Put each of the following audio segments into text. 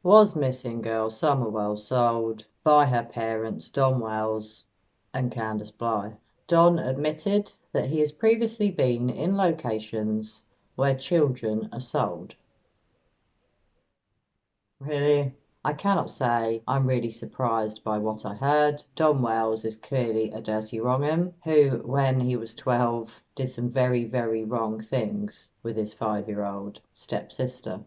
Was missing girl SummerWells sold by her parents DonWells and CandusBly? Don admitted that he has previously been in locations where children are sold. Really? I cannot say I'm really surprised by what I heard. DonWells is clearly a dirty wrong'un who, when he was 12, did some very, very wrong things with his 5-year-old stepsister.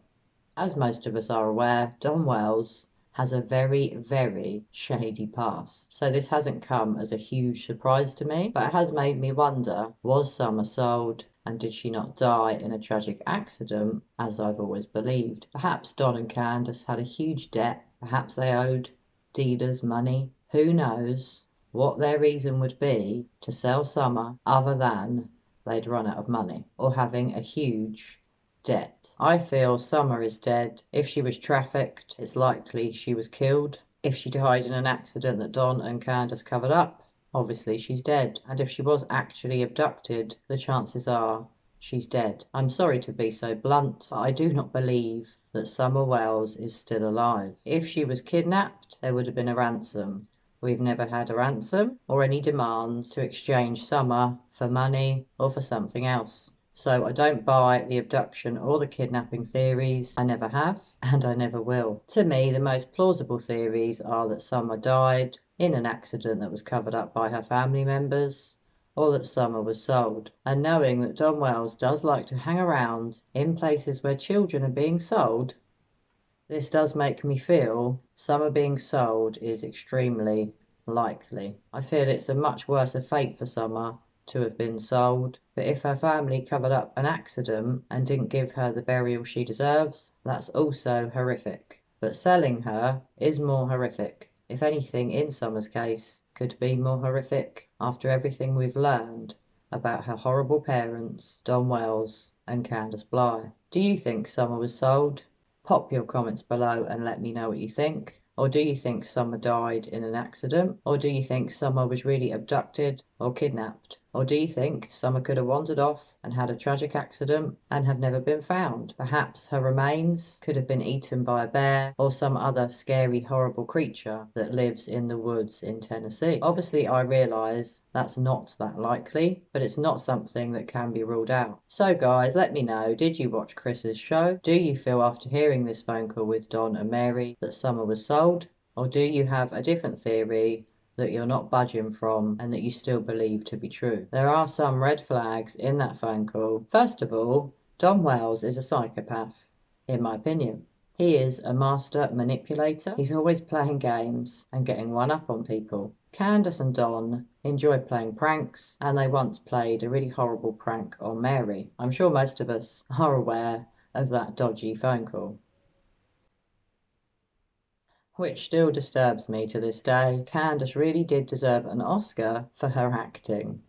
As most of us are aware, DonWells has a very, very shady past. So this hasn't come as a huge surprise to me, but it has made me wonder, was Summer sold? And did she not die in a tragic accident, as I've always believed? Perhaps Don and Candace had a huge debt. Perhaps they owed dealers money. Who knows what their reason would be to sell Summer other than they'd run out of money or having a huge debt. I feel Summer is dead. If she was trafficked, it's likely she was killed. If she died in an accident that Don and Candace covered up, obviously she's dead. And if she was actually abducted, the chances are she's dead. I'm sorry to be so blunt, but I do not believe that Summer Wells is still alive. If she was kidnapped, there would have been a ransom. We've never had a ransom or any demands to exchange Summer for money or for something else. So I don't buy the abduction or the kidnapping theories. I never have, and I never will. To me, the most plausible theories are that Summer died in an accident that was covered up by her family members, or that Summer was sold. And knowing that DonWells does like to hang around in places where children are being sold, this does make me feel Summer being sold is extremely likely. I feel it's a much worse fate for Summer to have been sold, but if her family covered up an accident and didn't give her the burial she deserves, that's also horrific. But selling her is more horrific. If anything in Summer's case could be more horrific after everything we've learned about her horrible parents, DonWells and CandusBly. Do you think Summer was sold? Pop your comments below and let me know what you think. Or do you think Summer died in an accident? Or do you think Summer was really abducted or kidnapped? Or do you think Summer could have wandered off and had a tragic accident and have never been found? Perhaps her remains could have been eaten by a bear or some other scary, horrible creature that lives in the woods in Tennessee. Obviously, I realise that's not that likely, but it's not something that can be ruled out. So guys, let me know, did you watch Chris's show? Do you feel after hearing this phone call with Don and Mary that Summer was sold? Or do you have a different theory that you're not budging from and that you still believe to be true? There are some red flags in that phone call. First of all, DonWells is a psychopath, in my opinion. He is a master manipulator. He's always playing games and getting one up on people. Candace and Don enjoy playing pranks, and they once played a really horrible prank on Mary. I'm sure most of us are aware of that dodgy phone call, which still disturbs me to this day. Candace really did deserve an Oscar for her acting.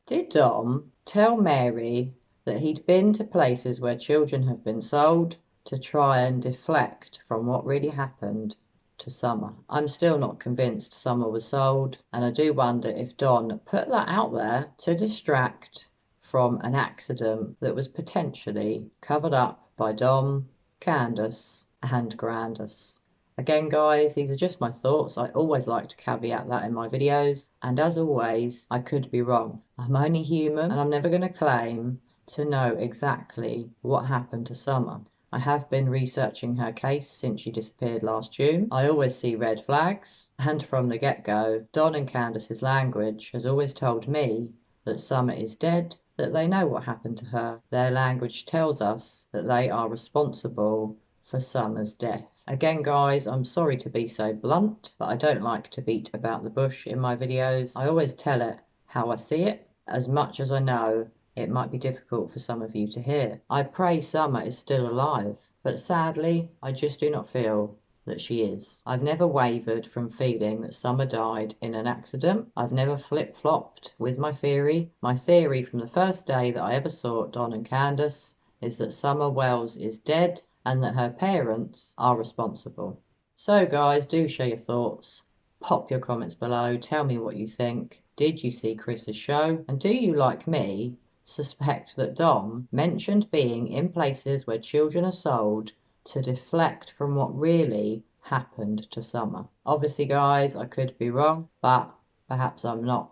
Did Dom tell Mary that he'd been to places where children have been sold to try and deflect from what really happened to Summer? I'm still not convinced Summer was sold, and I do wonder if Don put that out there to distract from an accident that was potentially covered up by Dom, Candace, and Grandis. Again, guys, these are just my thoughts. I always like to caveat that in my videos. And as always, I could be wrong. I'm only human, and I'm never going to claim to know exactly what happened to Summer. I have been researching her case since she disappeared last June. I always see red flags. And from the get-go, Don and Candace's language has always told me that Summer is dead, that they know what happened to her. Their language tells us that they are responsible for Summer's death. Again, guys, I'm sorry to be so blunt, but I don't like to beat about the bush in my videos. I always tell it how I see it, as much as I know it might be difficult for some of you to hear. I pray Summer is still alive, but sadly, I just do not feel that she is. I've never wavered from feeling that Summer died in an accident. I've never flip-flopped with my theory. My theory from the first day that I ever saw Don and Candace is that Summer Wells is dead and that her parents are responsible. So guys, do share your thoughts. Pop your comments below. Tell me what you think. Did you see Chris's show? And do you, like me, suspect that Dom mentioned being in places where children are sold to deflect from what really happened to Summer. Obviously, guys, I could be wrong, but perhaps I'm not.